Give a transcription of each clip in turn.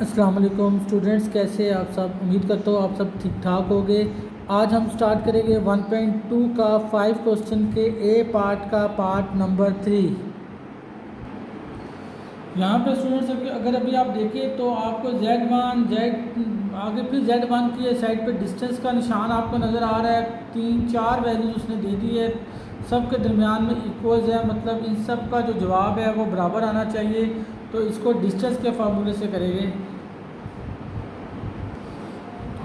अस्सलाम वालेकुम स्टूडेंट्स, कैसे आप सब। उम्मीद करता हूँ आप सब ठीक ठाक होंगे। आज हम स्टार्ट करेंगे 1.2 का 5 क्वेश्चन के ए पार्ट का पार्ट नंबर 3। यहाँ पे स्टूडेंट्स अगर अभी आप देखें तो आपको Z1 Z आगे फिर Z1 की साइड पे डिस्टेंस का निशान आपको नज़र आ रहा है। 3-4 वैल्यूज उसने दे दी है, सब के दरमियान में इक्वल्स है, मतलब इन सब का जो जवाब है वो बराबर आना चाहिए। तो इसको डिस्टेंस के फार्मूले से करेंगे।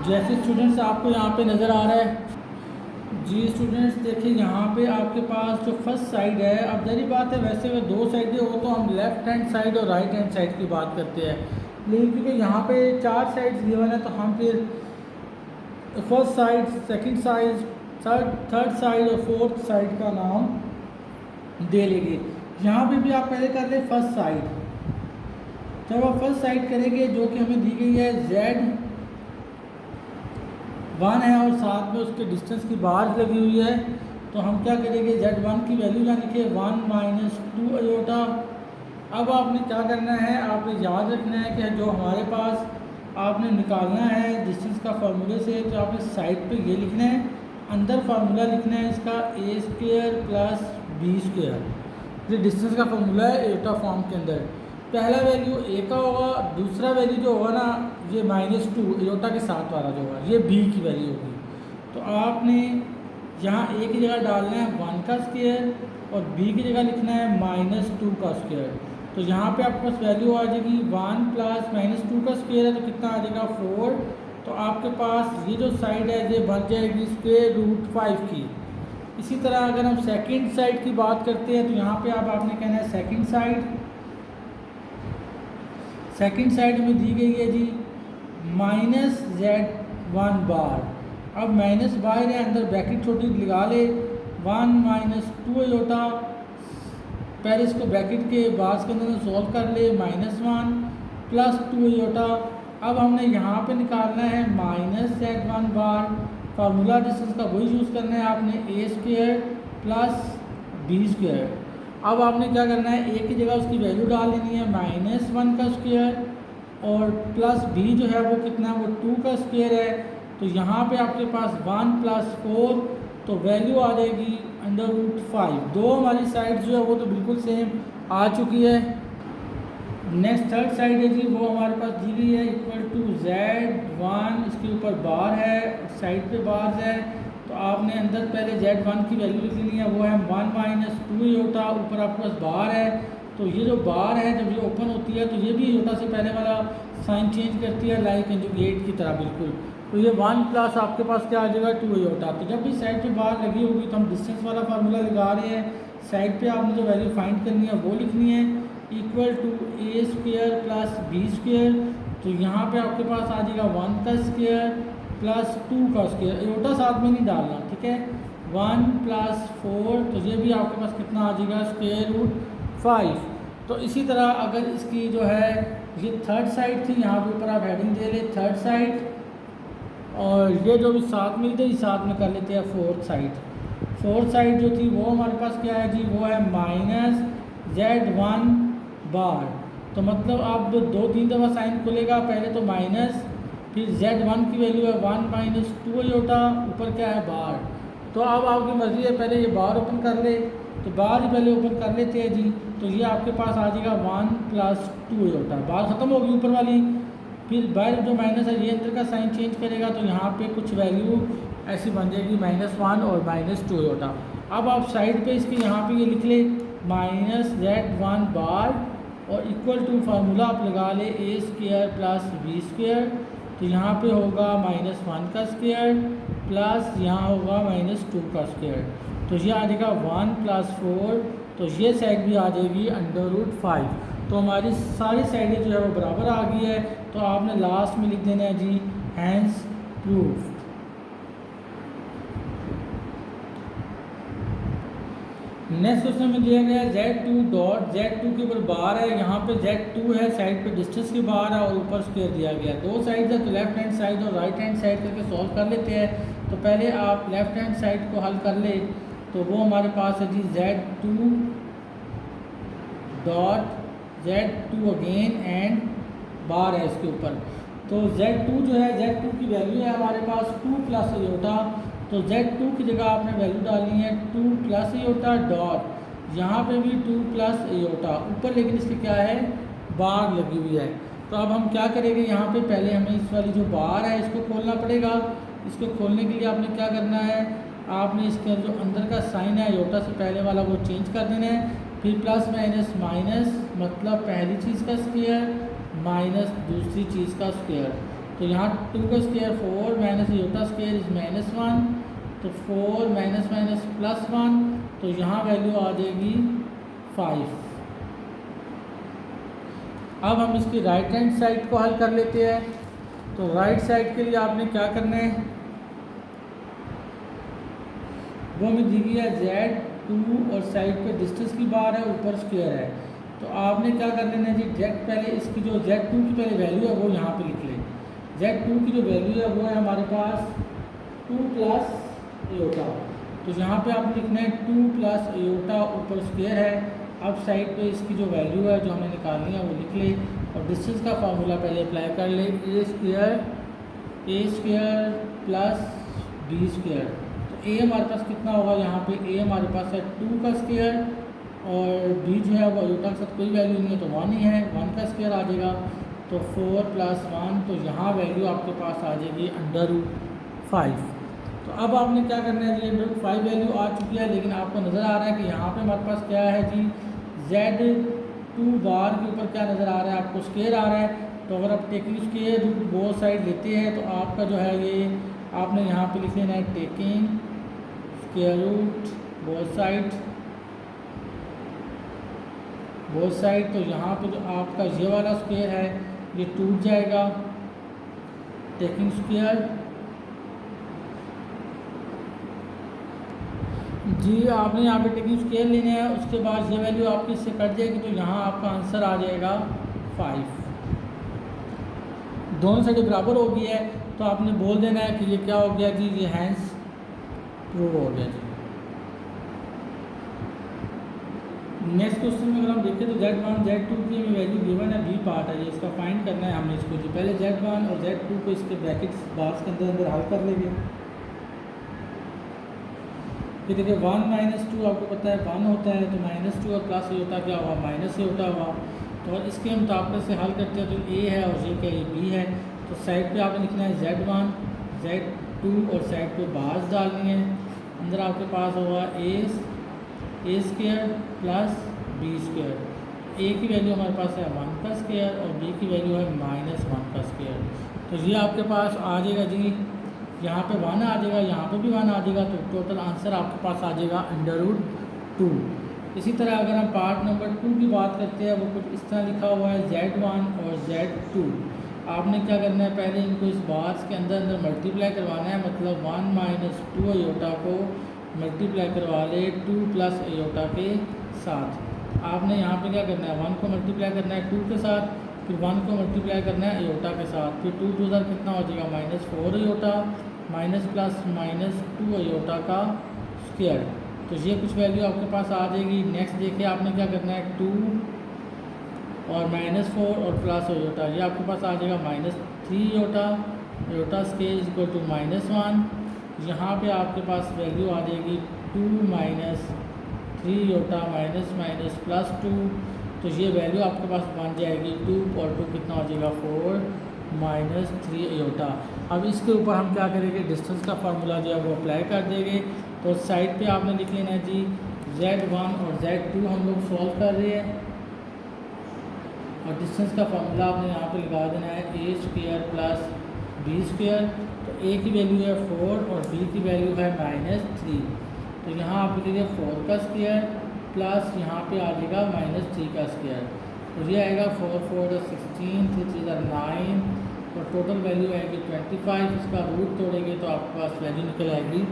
जैसे स्टूडेंट्स आपको यहाँ पे नज़र आ रहा है जी। स्टूडेंट्स देखिए यहाँ पे आपके पास जो फर्स्ट साइड है, अब जरी बात है वैसे में दो साइडें हो तो हम लेफ़्ट हैंड साइड और राइट हैंड साइड की बात करते हैं, लेकिन क्योंकि यहाँ पे 4 साइड्स गिवन है तो हम फिर first side, second side, third side और फोर्थ साइड का नाम दे लेंगे। यहाँ पे भी आप पहले कर ले फर्स्ट साइड। जब आप फर्स्ट साइड करेंगे जो कि हमें दी गई है Z1 है और साथ में उसके डिस्टेंस की बार लगी हुई है, तो हम क्या करेंगे Z1 की वैल्यू यानी कि 1 - 2 अयोटा। अब आपने क्या करना है, आपने याद रखना है कि जो हमारे पास आपने निकालना है डिस्टेंस का फार्मूले से, तो आपने साइड पे ये लिखना है, अंदर फार्मूला लिखना है इसका a² + b²। ये डिस्टेंस का फार्मूला है एटा फॉर्म के अंदर। पहला वैल्यू ए का होगा, दूसरा वैल्यू जो होगा ना ये -2 एटा के साथ वाला जो होगा ये बी की वैल्यू होगी। तो आपने यहाँ ए की जगह डालना है 1 का स्क्वायर और बी की जगह लिखना है -2 का स्क्वायर। तो यहाँ पे आपके पास वैल्यू आ जाएगी 1 + -2 का स्क्वायर है तो कितना आ जाएगा 4। तो आपके पास ये जो साइड है ये बन जाएगी √5 की। इसी तरह अगर हम सेकंड साइड की बात करते हैं तो यहाँ पे आपने कहना है सेकंड साइड। सेकंड साइड में दी गई है जी -Z1 बार। अब माइनस बाहर है, अंदर ब्रैकेट छोटी लगा ले, 1 - 2 अयोटा। पहले इसको ब्रैकेट के बाद के अंदर सॉल्व कर ले, -1 + 2 अयोटा। अब हमने यहाँ पे निकालना है -Z1 बार। फार्मूला डिस्टेंस का वही यूज़ करना है आपने, a² + b²। अब आपने क्या करना है, ए की जगह उसकी वैल्यू डाल देनी है -1 का स्क्वायर और प्लस बी जो है वो कितना है, वो 2 का स्क्वायर है। तो यहाँ पे आपके पास 1 + 4 तो वैल्यू आ जाएगी √5। दो हमारी साइड जो है वो तो बिल्कुल सेम आ चुकी है। नेक्स्ट थर्ड साइड है जी, वो हमारे पास दी गई है =Z1, इसके ऊपर बार है, साइड पे बार है। तो आपने अंदर पहले Z1 की वैल्यू लिख लेनी है, वो है 1 - 2 अयोटा। ऊपर आपके पास बार है, तो ये जो बार है जब ये ओपन होती है तो ये भी अयोटा से पहले वाला साइन चेंज करती है, लाइक कंजुगेट की तरह बिल्कुल। तो ये 1 प्लस आपके पास क्या आ जाएगा 2 अयोटा। तो जब भी साइड पे बार लगी होगी तो हम डिस्टेंस वाला फार्मूला लगा रहे हैं, साइड पे आपने जो वैल्यू फाइंड करनी है वो लिखनी है =a² + b²। तो यहाँ पे आपके पास आ जाएगा 1 का स्क्वायर + 2 का स्क्वायर, अयोटा साथ में नहीं डालना, ठीक है। 1 + 4 तो ये भी आपके पास कितना आ जाएगा √5। तो इसी तरह अगर इसकी जो है ये थर्ड साइड थी, यहाँ पे ऊपर आप हेडिंग दे ले थर्ड साइड, और ये जो भी साथ मिलते ही साथ में कर लेते हैं फोर्थ साइड। फोर्थ साइड जो थी वो हमारे पास क्या है जी, वो है -Z1 बार। तो मतलब आप 2-3 दफ़ा साइन खुलेगा, पहले तो माइनस, फिर Z1 की वैल्यू है 1 - 2 अयोटा, ऊपर क्या है बार। तो अब आपकी मर्ज़ी है, पहले ये बार ओपन कर ले, तो बार ही पहले ओपन कर लेते हैं जी। तो ये आपके पास आ जाएगा 1 + 2 अयोटा, बार ख़त्म होगी ऊपर वाली। फिर बाहर जो माइनस है ये अंदर का साइन चेंज करेगा, तो यहाँ पे कुछ वैल्यू ऐसी बन जाएगी -1 और -2 अयोटा। अब आप साइड पे इसके यहाँ पे ये लिख ले -Z1 बार और इक्वल टू फार्मूला आप लगा ले a² + b²। तो यहाँ पे होगा -1 का स्क्वायर प्लस यहाँ होगा -2 का स्क्वायर। तो ये आ जाएगा 1 + 4, तो ये साइड भी आ जाएगी √5। तो हमारी सारी साइडें जो है वो बराबर आ गई है। तो आपने लास्ट में लिख देना है जी हैंस प्रूफ। नेक्स्ट क्वेश्चन में दिया गया है Z2 के ऊपर बार है, यहाँ पे Z2 है, साइड पे डिस्टेंस की बार है और ऊपर स्क्वायर दिया गया है। दो साइड है तो लेफ्ट हैंड साइड और राइट हैंड साइड करके सॉल्व कर लेते हैं। तो पहले आप लेफ्ट हैंड साइड को हल कर ले, तो वो हमारे पास है जी Z2 अगेन एंड बार है इसके ऊपर। तो Z2 जो है, Z2 की वैल्यू है हमारे पास 2 प्लस आयोटा। तो Z2 की जगह आपने वैल्यू डालनी है 2 प्लस आयोटा डॉट, यहाँ पे भी 2 प्लस आयोटा ऊपर, लेकिन इसकी क्या है, बार लगी हुई है। तो अब हम क्या करेंगे, यहाँ पे पहले हमें इस वाली जो बार है इसको खोलना पड़ेगा। इसको खोलने के लिए आपने क्या करना है, आपने इसके जो अंदर का साइन है आयोटा से पहले वाला वो चेंज कर देना है। फिर प्लस माइनस माइनस, मतलब पहली चीज़ का स्क्वायर माइनस दूसरी चीज़ का स्क्वायर। तो यहाँ 2 का square 4 minus iota square is -1, तो 4 माइनस माइनस प्लस 1, तो यहाँ वैल्यू आ जाएगी 5। अब हम इसकी राइट हैंड साइड को हल कर लेते हैं। तो राइट साइड के लिए आपने क्या करना है, वो हमें दी गई है Z2 और साइड पे डिस्टेंस की बार है, ऊपर स्क्वायर है। तो आपने क्या कर लेना है जी, डायरेक्ट पहले इसकी जो Z2 की पहले वैल्यू है वो यहाँ पे लिख लें। Z2 की जो वैल्यू है वो है हमारे पास 2 प्लस आयोटा। तो यहाँ पे आपने लिखना है 2 प्लस आयोटा, ऊपर स्क्वायर है। अब साइड पे इसकी जो वैल्यू है जो हमें निकालनी है वो लिख ले, और डिस्टेंस का फार्मूला पहले अप्लाई कर ले, ए स्क्वायर प्लस बी स्क्वायर। तो ए हमारे पास कितना होगा, यहाँ पे ए हमारे पास है 2 का स्क्वायर, और बी जो है वो आयोटा के साथ कोई वैल्यू नहीं है तो 1 ही है, 1 का स्क्वायर आ जाएगा। तो 4 प्लस 1, तो यहाँ वैल्यू आपके पास आ जाएगी √5। तो अब आपने क्या करना है जी, √5 वैल्यू आ चुकी है, लेकिन आपको नज़र आ रहा है कि यहाँ पे हमारे पास क्या है जी, Z2 बार के ऊपर क्या नज़र आ रहा है, आपको स्क्वायर आ रहा है। तो अगर आप taking square root both side लेते हैं तो आपका जो है ये आपने यहाँ पे लिख लेना है taking square root both side. तो यहाँ पे जो आपका ये वाला स्क्वायर है ये टूट जाएगा, टेकिंग स्क्वायर जी, आपने यहाँ पे टेकिंग स्क्वायर लेना है। उसके बाद ये वैल्यू आपकी इससे कट जाएगी, तो यहाँ आपका आंसर आ जाएगा 5। दोनों साइड बराबर हो गई है, तो आपने बोल देना है कि ये क्या हो गया जी, ये हैंस प्रूव हो गया जी। नेक्स्ट क्वेश्चन में अगर हम देखें तो Z1 Z2 की हमें वैल्यू गिवन है, बी पार्ट है ये, इसका फाइंड करना है हमने इसको जी। पहले Z1 और Z2 को इसके ब्रैकेट्स बार्स के अंदर हल कर लेंगे। फिर देखिए 1 माइनस 2 आपको पता है 1 होता है, तो -2 और प्लस ये होता क्या हुआ, माइनस ये होता हुआ। तो इसके मुताबिक से हल करते हैं तो ए है और ये क्या, ये बी है। तो साइड पे आपने लिखना है Z1 Z2 और साइड पे बार्स डालनी है। अंदर आपके पास होगा ए स्क्वायर प्लस बी स्क्वायर। ए की वैल्यू हमारे पास है 1 का स्क्वायर और बी की वैल्यू है -1 का स्क्वायर। तो ये आपके पास आ जाएगा जी, यहाँ पे 1 आ जाएगा, यहाँ पे भी 1 आ जाएगा, तो टोटल आंसर आपके पास आ जाएगा √2। इसी तरह अगर हम पार्ट नंबर 2 की बात करते हैं, वो कुछ इस तरह लिखा हुआ है Z1 और Z2। आपने क्या करना है, पहले इनको इस बार्स के अंदर मल्टीप्लाई करवाना है, मतलब 1 माइनस 2 आयोटा को मल्टीप्लाई करवा ले 2 प्लस आयोटा के साथ। आपने यहाँ पे क्या करना है, 1 को मल्टीप्लाई करना है 2 के साथ, फिर 1 को मल्टीप्लाई करना है आयोटा के साथ, फिर 2 2 कितना हो जाएगा, -4 आयोटा माइनस प्लस -2 आयोटा का स्क्वायर। तो ये कुछ वैल्यू आपके पास आ जाएगी। नेक्स्ट देखिए आपने क्या करना है, 2 और -4 और प्लस आयोटा, ये आपके पास आ जाएगा -3 आयोटा स्क्वायर इक्वल टू -1। यहाँ पे आपके पास वैल्यू आ जाएगी 2 माइनस 3 आयोटा माइनस प्लस 2। तो ये वैल्यू आपके पास बन जाएगी 2 और 2 कितना हो जाएगा, 4 -3 आयोटा। अब इसके ऊपर हम क्या करेंगे, डिस्टेंस का फार्मूला जो है वो अप्लाई कर देंगे। तो साइड पे आपने लिख लेना है जी Z1 और Z2 हम लोग सॉल्व कर रहे हैं, और डिस्टेंस का फार्मूला आपने यहाँ पे लगा देना है ए स्क्वायर प्लस बी स्क्वायर। तो ए की वैल्यू है 4 और बी की वैल्यू है -3। तो यहाँ आप लिखिए 4 का स्क्वायर प्लस यहाँ पे आ जाएगा -3 का स्क्वायर। तो ये आएगा 4 4 16, 3 3 9, और टोटल वैल्यू आएगी 25। इसका रूट तोड़ेंगे तो आपके पास वैल्यू निकल आएगी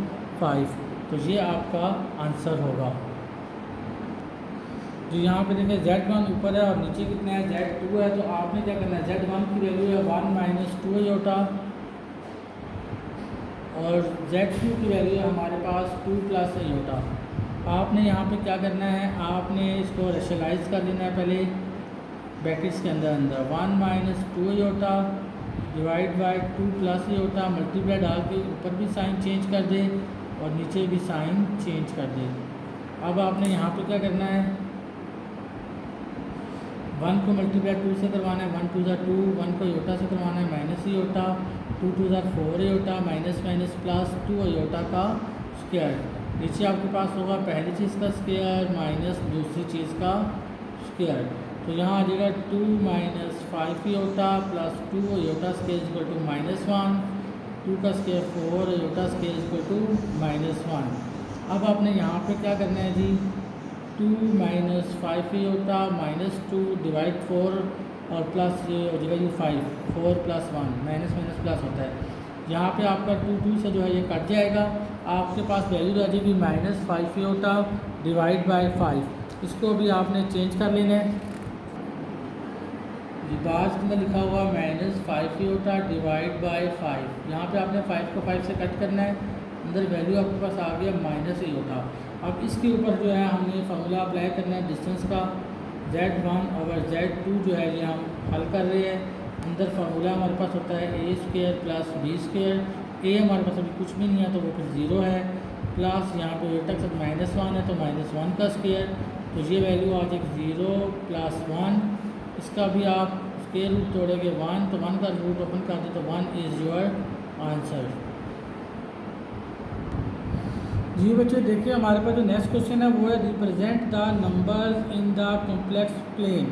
5। तो ये आपका आंसर होगा। जो यहाँ पे देखें Z1 ऊपर है और नीचे कितना है, Z2 है। तो आपने क्या करना है, Z1 की वैल्यू है 1 माइनस 2 आयोटा, और Z2 की वैल्यू है हमारे पास 2 प्लस आयोटा। आपने यहाँ पे क्या करना है, आपने इसको रेशनलाइज कर लेना है पहले। ब्रैकेट्स के अंदर अंदर 1 minus 2 iota divide by 2 plus iota multiply डाल के ऊपर भी साइन चेंज कर दे और नीचे भी साइन चेंज कर दे। अब आपने यहाँ पे क्या करना है, 1 को मल्टीप्लाई 2 से करवाना है, 1 2 ज़ा 2, 1 को आयोटा से करवाना है माइनस आयोटा, 2 2 ज़ा 4 iota minus minus plus 2 iota का स्क्वायर। नीचे आपके पास होगा पहली चीज़ का स्क्वायर माइनस दूसरी चीज़ का स्क्वायर। तो यहाँ आ जाएगा 2 minus 5 iota plus 2 iota square equal to -1, 2 का square 4 iota square equal to -1। अब आपने यहाँ पे क्या करना है जी, 2 माइनस 5 आयोटा माइनस 2 डिवाइड 4 और प्लस ये हो जाएगा ये 5, 4 प्लस 1 माइनस माइनस प्लस होता है। यहाँ पे आपका 2 2 से जो है ये कट जाएगा, आपके पास वैल्यू आ जाएगी -5 आयोटा डिवाइड बाई 5। इसको भी आपने चेंज कर लेना है। ये बाज के अंदर लिखा हुआ -5 आयोटा डिवाइड बाई 5। यहाँ पे आपने 5 को 5 से कट करना है, अंदर वैल्यू आपके पास आ गया माइनस आयोटा। अब इसके ऊपर जो है हमने फार्मूला अप्लाई करना है डिस्टेंस का, Z1 ओवर Z2 जो है ये हम हल कर रहे हैं। अंदर फार्मूला हमारे पास होता है a² प्लस b²। a हमारे पास अभी कुछ भी नहीं है तो वो फिर 0 है, प्लस यहाँ पे आयोटा के साथ -1 है तो -1 का स्क्वायर, तो ये वैल्यू आ जाएगी 0 प्लस 1। इसका भी आप स्क्वायर रूट तोड़ेंगे 1, तो 1 का रूट ओपन कर दे तो 1 इज़ योर आंसर। जी बच्चे देखिए हमारे पास जो नेक्स्ट क्वेश्चन है वो है represent the numbers in the complex plane.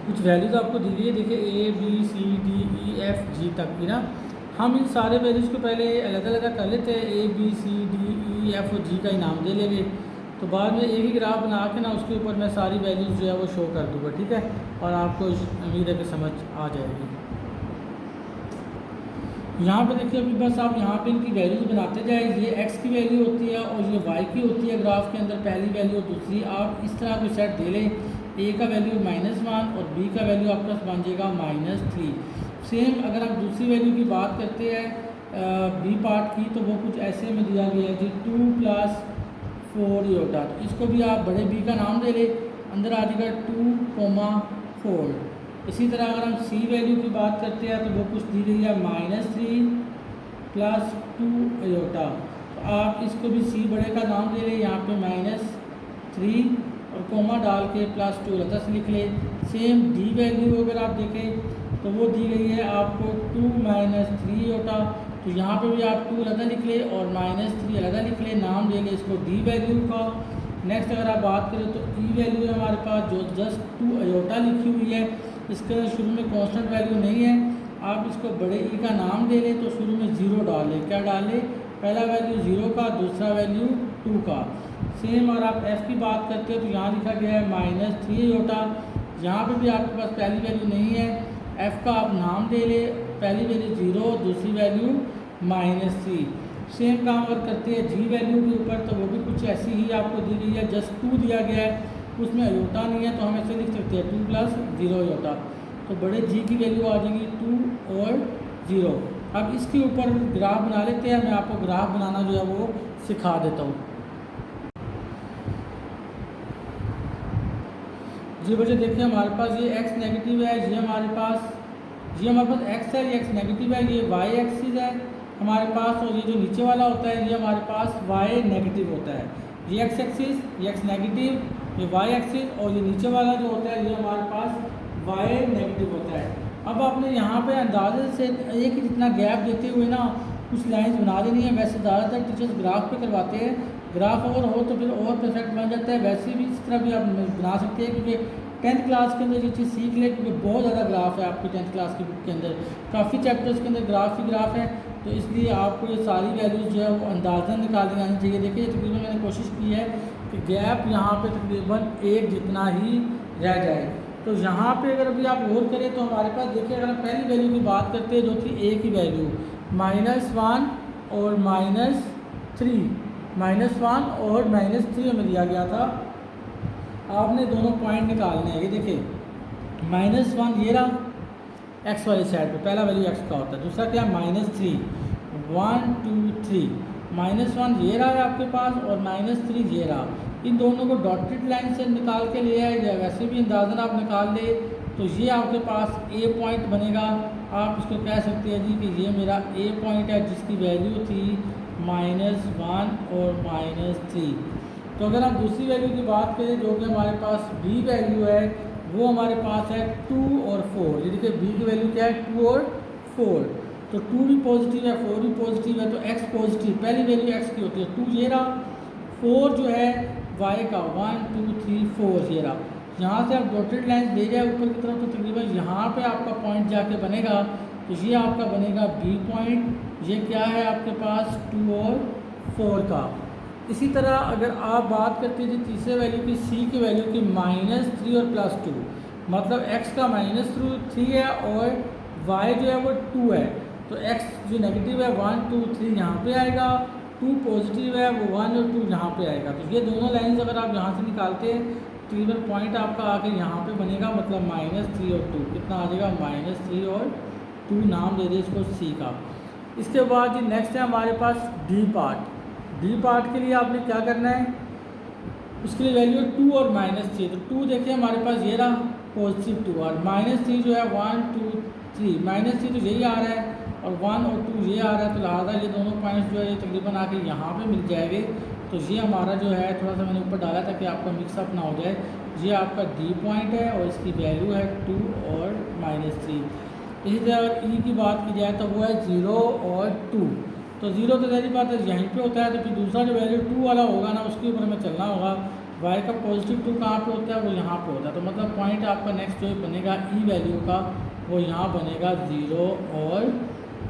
कुछ वैल्यूज आपको दी गई है, देखिए A B C D E F G तक की ना। हम इन सारे वैल्यूज़ को पहले अलग अलग कर लेते हैं, A B C D E F और G का इनाम दे लेंगे, तो बाद में एक ही ग्राफ बना के ना उसके ऊपर मैं सारी वैल्यूज़ जो है वो शो कर दूँगा, ठीक है, और आपको उम्मीद है कि समझ आ जाएगी। यहाँ पे देखिए अभी बस आप यहाँ पे इनकी वैल्यूज बनाते जाए, ये x की वैल्यू होती है और ये y की होती है ग्राफ के अंदर पहली वैल्यू और दूसरी। आप इस तरह कोई सेट दे लें, a का वैल्यू -1 और b का वैल्यू आपका बन जाएगा -3। सेम अगर आप दूसरी वैल्यू की बात करते हैं b पार्ट की, तो वो कुछ ऐसे में दिया गया है जी 2 प्लस 4 आयोटा। तो इसको भी आप बड़े b का नाम दे लें, अंदर आ जाएगा 2,4। इसी तरह अगर हम c वैल्यू की बात करते हैं तो वो कुछ दी गई है -3 प्लस 2 आयोटा। तो आप इसको भी c बड़े का नाम दे लें, यहाँ पे -3 और कोमा डाल के प्लस 2 अलग से लिख लें। सेम d वैल्यू अगर आप देखें तो वो दी गई है आपको 2 माइनस 3 आयोटा, तो यहाँ पे भी आप 2 अलग लिख लें और -3 अलग लिख लें, नाम दे लें इसको d वैल्यू का। नेक्स्ट अगर आप बात करें तो e वैल्यू है हमारे पास जो जस्ट 2 आयोटा लिखी हुई है, इसके अंदर शुरू में कांस्टेंट वैल्यू नहीं है, आप इसको बड़े ई का नाम दे लें तो शुरू में 0 डालें। क्या डालें, पहला वैल्यू 0 का, दूसरा वैल्यू 2 का। सेम अगर आप f की बात करते हो तो यहाँ लिखा गया है -3 आयोटा, यहाँ पे भी आपके पास पहली वैल्यू नहीं है, f का आप नाम दे लें, पहली वैल्यू 0, दूसरी वैल्यू -3। सेम काम अगर करते हैं g वैल्यू के ऊपर तो वो भी कुछ ऐसी ही आपको दी गई है, जस्ट 2 दिया गया है, उसमें आयोटा नहीं है तो हम ऐसे लिख सकते हैं 2 प्लस 0 आयोटा, तो बड़े g की वैल्यू आ जाएगी 2 और 0। अब इसके ऊपर ग्राफ बना लेते हैं, मैं आपको ग्राफ बनाना जो है वो सिखा देता हूँ। जी बच्चे देखिए हमारे पास ये x नेगेटिव है, ये हमारे पास x है, ये x नेगेटिव है, ये y एक्सिस है हमारे पास, और ये जो नीचे वाला होता है ये हमारे पास y नेगेटिव होता है। ये x एक्सिस, ये x नेगेटिव, ये y एक्सिस, और ये नीचे वाला जो होता है ये हमारे पास y नेगेटिव होता है। अब आपने यहाँ पे अंदाजे से एक ही जितना गैप देते हुए ना कुछ लाइंस बना देनी है। वैसे ज़्यादातर टीचर्स ग्राफ पे करवाते हैं, ग्राफ अगर हो तो फिर और परफेक्ट बन जाता है, वैसे भी इस तरह भी आप बना सकते हैं, क्योंकि 10th क्लास के अंदर ये चीज़ सीख ले, क्योंकि बहुत ज़्यादा ग्राफ है आपकी 10th क्लास की बुक के अंदर, काफ़ी चैप्टर्स के अंदर ग्राफ ही ग्राफ है, तो इसलिए आपको ये सारी वैल्यूज़ जो है वो अंदाज़ा निकालनी आनी चाहिए। देखिए तकरीबन मैंने कोशिश की है कि गैप यहाँ पे तकरीबन 1 जितना ही रह जाए। तो यहाँ पे अगर अभी आप और करें तो हमारे पास देखिए, अगर हम पहली वैल्यू की बात करते हैं जो थी a की वैल्यू -1 और -3, -1 और -3 हमें दिया गया था। आपने दोनों पॉइंट निकालने हैं, ये देखिए -1 ये रहा x वाली साइड पे, पहला वैल्यू x का होता है, दूसरा क्या -3, 1 2 3, -1 ये रहा है आपके पास और -3 ये रहा। इन दोनों को डॉटेड लाइन से निकाल के ले आए या वैसे भी अंदाज़न आप निकाल ले तो ये आपके पास ए पॉइंट बनेगा। आप इसको कह सकते हैं जी कि ये मेरा ए पॉइंट है जिसकी वैल्यू थी -1 और -3। तो अगर हम दूसरी वैल्यू की बात करें जो कि हमारे पास बी वैल्यू है, वो हमारे पास है 2 और 4। ये देखिए बी की वैल्यू क्या है 2 और 4। तो 2 भी पॉजिटिव है 4 भी पॉजिटिव है, तो x पॉजिटिव, पहली वैल्यू x की होती है 2 ये रहा। 4 जो है y का 1 2 3 4 ये रहा। यहाँ से आप डॉटेड लाइन ले जाए ऊपर की तरफ तो तकरीबन यहाँ पे आपका पॉइंट जाके बनेगा, तो ये आपका बनेगा बी पॉइंट। ये क्या है आपके पास 2 और 4 का। इसी तरह अगर आप बात करते हैं तीसरे वैल्यू की सी की वैल्यू की -3 और +2, मतलब x का -3 है और y जो है वो 2 है, तो x जो नेगेटिव है 1 2 3 यहाँ पे आएगा, 2 पॉजिटिव है वो 1 और 2 यहाँ पे आएगा। तो ये दोनों लाइंस अगर आप यहाँ से निकालते हैं तकरीबन पॉइंट आपका आके यहाँ पे बनेगा, मतलब -3 और 2 कितना आ जाएगा -3 और 2 नाम दे दे इसको सी का। इसके बाद जी नेक्स्ट है हमारे पास डी पार्ट। डी पार्ट के लिए आपने क्या करना है, उसके लिए वैल्यू 2 और -3। तो 2 देखिए हमारे पास ये रहा पॉजिटिव 2 और -3 जो है 1 2 3, -3 तो यही आ रहा है और 1 और 2 ये आ रहा है, तो लिहाजा ये दोनों पॉइंट्स जो है ये तकरीबन आके यहाँ पे मिल जाएंगे। तो ये हमारा जो है थोड़ा सा मैंने ऊपर डाला था कि आपका मिक्सअप ना हो जाए, ये आपका डी पॉइंट है और इसकी वैल्यू है 2 और -3। इसी तरह अगर ई की बात की जाए तो वो है 0 और 2। तो 0 तो सारी बात है यहीं पे होता है, तो फिर दूसरा जो वैल्यू 2 वाला होगा ना उसके ऊपर हमें चलना होगा। y का पॉजिटिव 2 कहाँ पे होता है, वो यहाँ पे होता है। तो मतलब पॉइंट आपका नेक्स्ट जो बनेगा ई वैल्यू का वो यहाँ बनेगा 0 और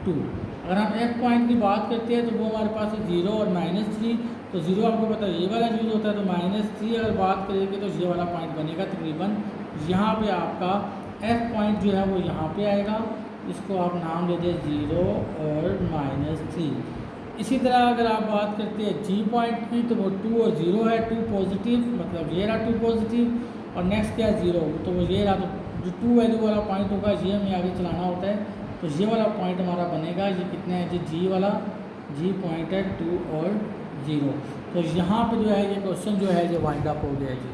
2। अगर हम f पॉइंट की बात करते हैं तो वो हमारे पास है 0 और -3। तो 0 आपको पता है ये वाला यूज़ होता है, तो -3 अगर बात करेंगे तो ये वाला पॉइंट बनेगा तकरीबन यहाँ पे आपका f पॉइंट जो है वो यहाँ पे आएगा। इसको आप नाम दे दें 0 और -3। इसी तरह अगर आप बात करते हैं जी पॉइंट की तो वो 2 और 0 है, 2 पॉजिटिव, मतलब ये रहा 2 पॉजिटिव और नेक्स्ट क्या है 0, तो वो ये रहा। तो जो 2 वैल्यू वाला पॉइंट होगा ये हमें आगे चलाना होता है, तो ये वाला पॉइंट हमारा बनेगा। ये कितने है जी वाला जी पॉइंट है 2 और 0। तो यहाँ पे जो है ये क्वेश्चन जो है ये वाइंड अप हो गया जी।